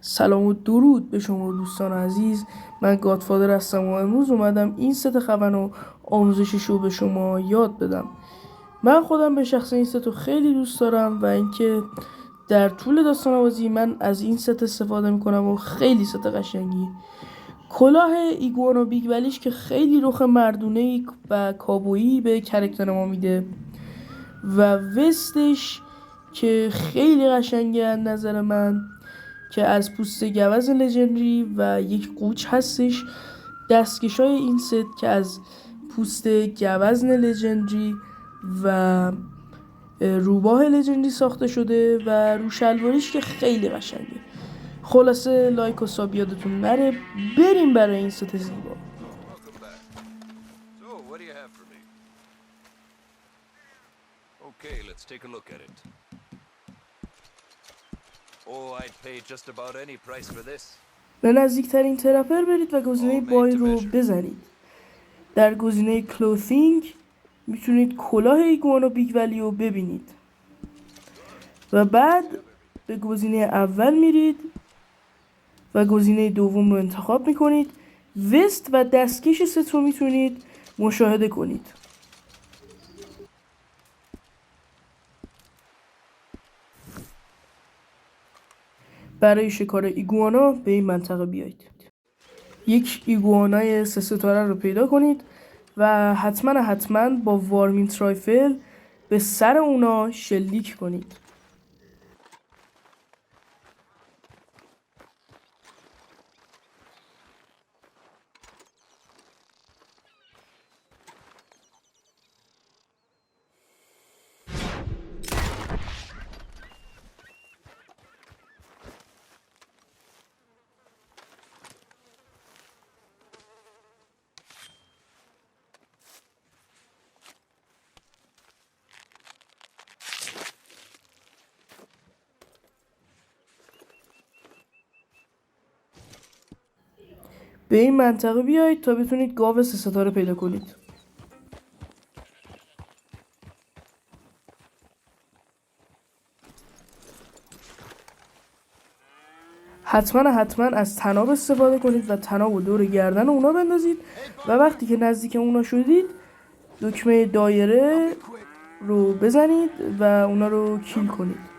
سلام و درود به شما دوستان عزیز. من گادفادر هستم و امروز اومدم این ست خون و آموزشش رو به شما یاد بدم. من خودم به شخص این ست رو خیلی دوست دارم و اینکه در طول داستان بازی من از این ست استفاده میکنم و خیلی ست قشنگی. کلاه ایگوانا بیگ ولیش که خیلی رخ مردونه‌ای و کابویی به کرکتر ما میده و وستش که خیلی قشنگه از نظر من که از پوست گوز لژندری و یک قوچ هستش. دستکشای این ست که از پوست گوزن لژندری و روباه لژندری ساخته شده و رو شلواریش که خیلی قشنگه. خلاصه لایک و ساب یادتون نره. بریم برای این ست زیبا. Okay, let's take a look at it. Oh, I'd pay just about any price for this. به نزدیکترین ترپر برید و گزینه بای رو بزنید. در گزینه کلوثینگ میتونید کلاه ایگوانا بیگ ولی رو ببینید و بعد به گزینه اول میرید و گزینه دوم رو انتخاب میکنید. وست و دستکش ست رو میتونید مشاهده کنید. برای شکار ایگوانا به این منطقه بیایید. یک ایگوانای 3 ستاره رو پیدا کنید و حتما با وارمین ترایفل به سر اونا شلیک کنید. به این منطقه بیایید تا بتونید گاو 3 ستاره پیدا کنید. حتما از طناب استفاده کنید و طناب رو دور گردن اونا بندازید و وقتی که نزدیک اونا شدید دکمه دایره رو بزنید و اونا رو کیل کنید.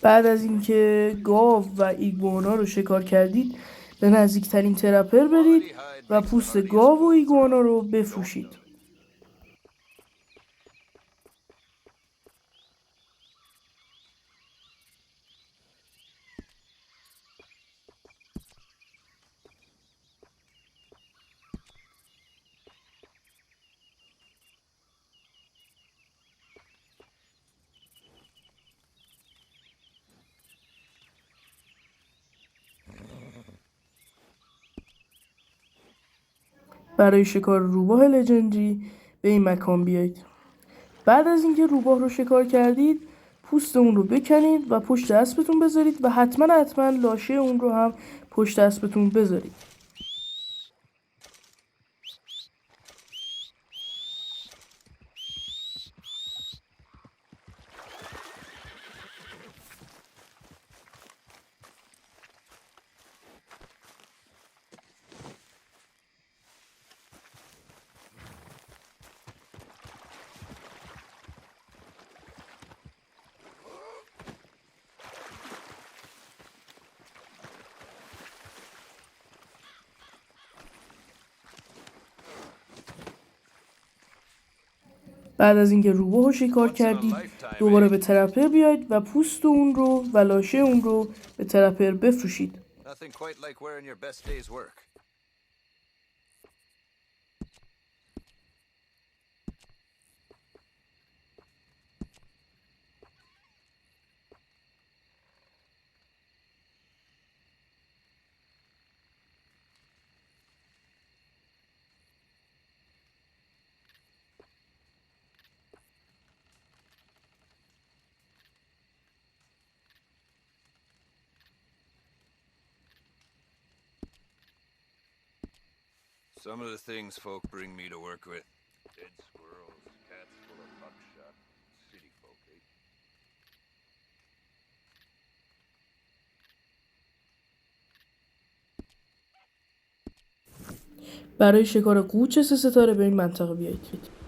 بعد از اینکه گاو و ایگوانا رو شکار کردید به نزدیکترین ترپر برید و پوست گاو و ایگوانا رو بفروشید. برای شکار روباه لژندری به این مکان بیایید. بعد از اینکه روباه رو شکار کردید پوست اون رو بکنید و پشت اسبتون بذارید و حتما لاشه اون رو هم پشت اسبتون بذارید. بعد از اینکه روباه رو شکار کردید دوباره به ترپر بیاید و پوست اون رو و لاشه اون رو به ترپر بفروشید. Nothing quite like wearing your best day's work. Some of the things folk bring me to work with. Dead squirrels, cats full of buckshot, city folk, eh? برای شکار قوچ 3 ستاره به این منطقه بیایید.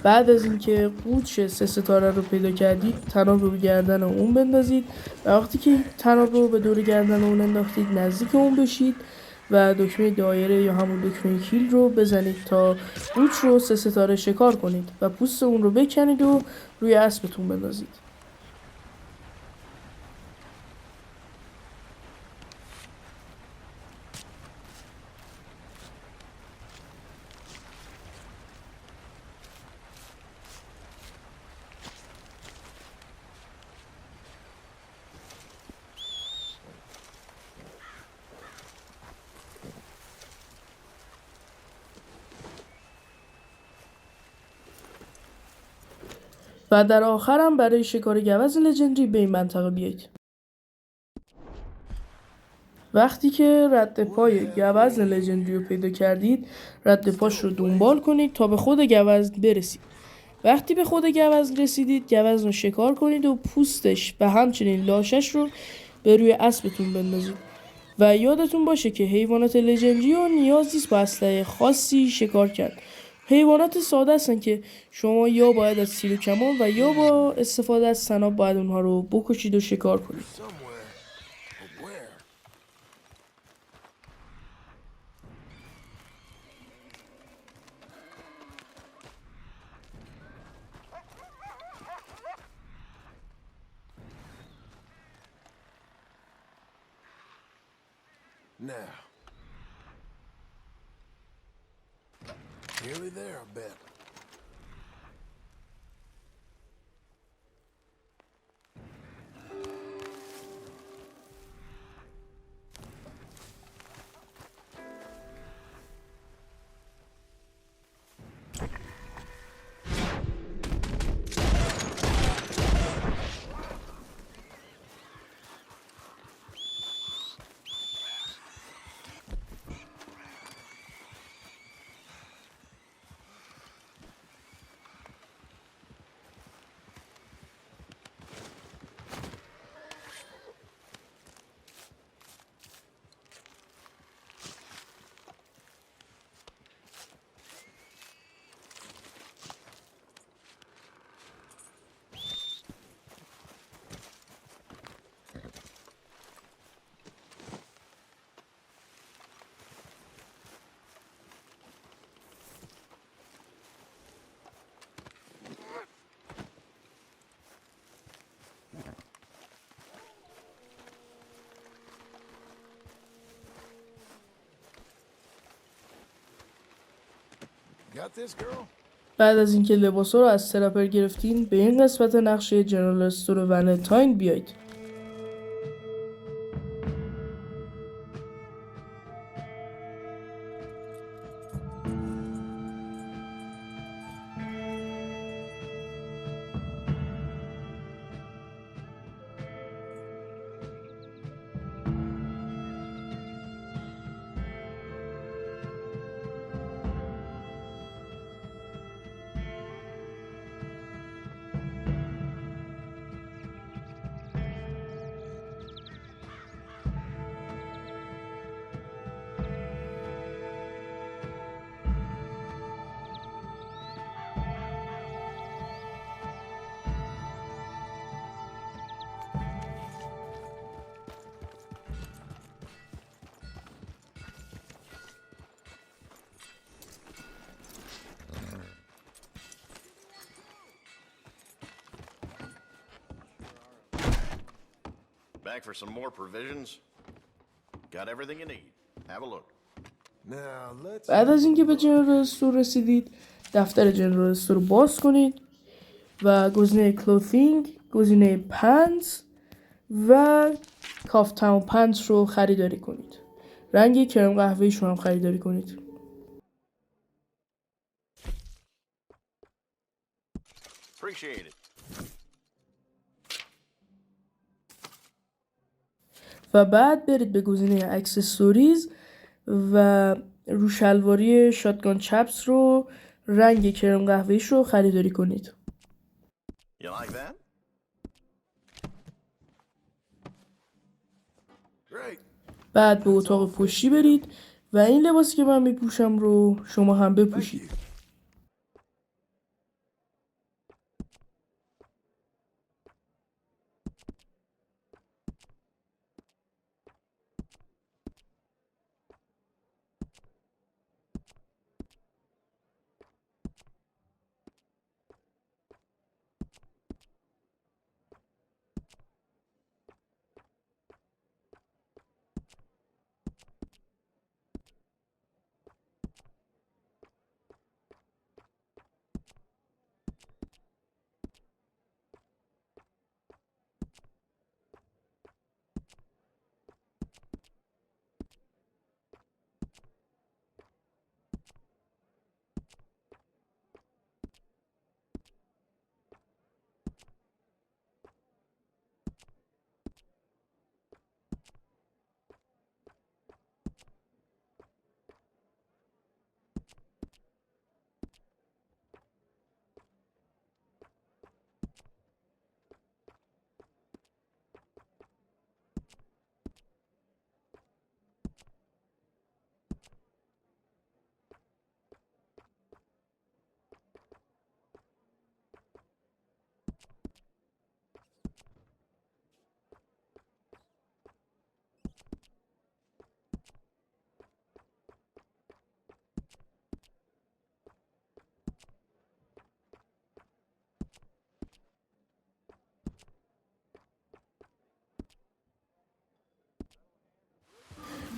بعد از اینکه قوچ 3 ستاره رو پیدا کردید، طناب رو به گردن اون بندازید و وقتی که طناب رو به دور گردن اون انداختید نزدیک اون بشید و دکمه دایره یا همون دکمه کیل رو بزنید تا قوچ رو 3 ستاره شکار کنید و پوست اون رو بکنید و روی اسبتون بندازید. و در آخر هم برای شکار گوز لژندری به این منطقه بیایید. وقتی که رد پای گوز لژندری رو پیدا کردید، رد پاش رو دنبال کنید تا به خود گوز برسید. وقتی به خود گوز رسیدید، گوز رو شکار کنید و پوستش و همچنین لاشش رو به روی اسبتون بندازید. و یادتون باشه که حیوانات لژندری رو نیاز نیست با اسلحه خاصی شکار کرد. حیوانات ساده هستن که شما یا باید از تیر و کمان و یا با استفاده از طناب باید اونها رو بکشید و شکار کنید. Now. Nearly there, I bet. Got this, girl? بعد از اینکه لباسا رو از ترپر گرفتین به این قسمت نقشه جنرال استور ولنتاین بیایید. Back for some more provisions? Got everything you need. Have a look. Now, let's... بعد از اینکه به جنرال استور رسیدید دفتر جنرال استور رو باز کنید و گزینه کلوثینگ، گزینه پنتس و کافتاون پنتس رو خریداری کنید. رنگ کرم قهوه‌ایش رو هم خریداری کنید. Appreciate it. و بعد برید به گزینه اکسسوریز و رو شلواری شاتگان چپس رو رنگ کرم قهوه‌ایش رو خریداری کنید. You like that? Great. بعد به اتاق پشتی برید و این لباسی که من میپوشم رو شما هم بپوشید.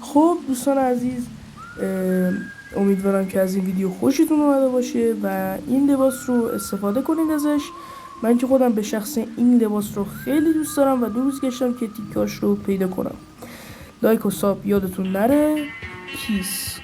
خب دوستان عزیز، امیدوارم که از این ویدیو خوشتون اومده باشه و این لباس رو استفاده کنید ازش. من که خودم به شخص این لباس رو خیلی دوست دارم و 2 روز گشتم که تیکاش رو پیدا کنم. لایک و ساب یادتون نره. پیس.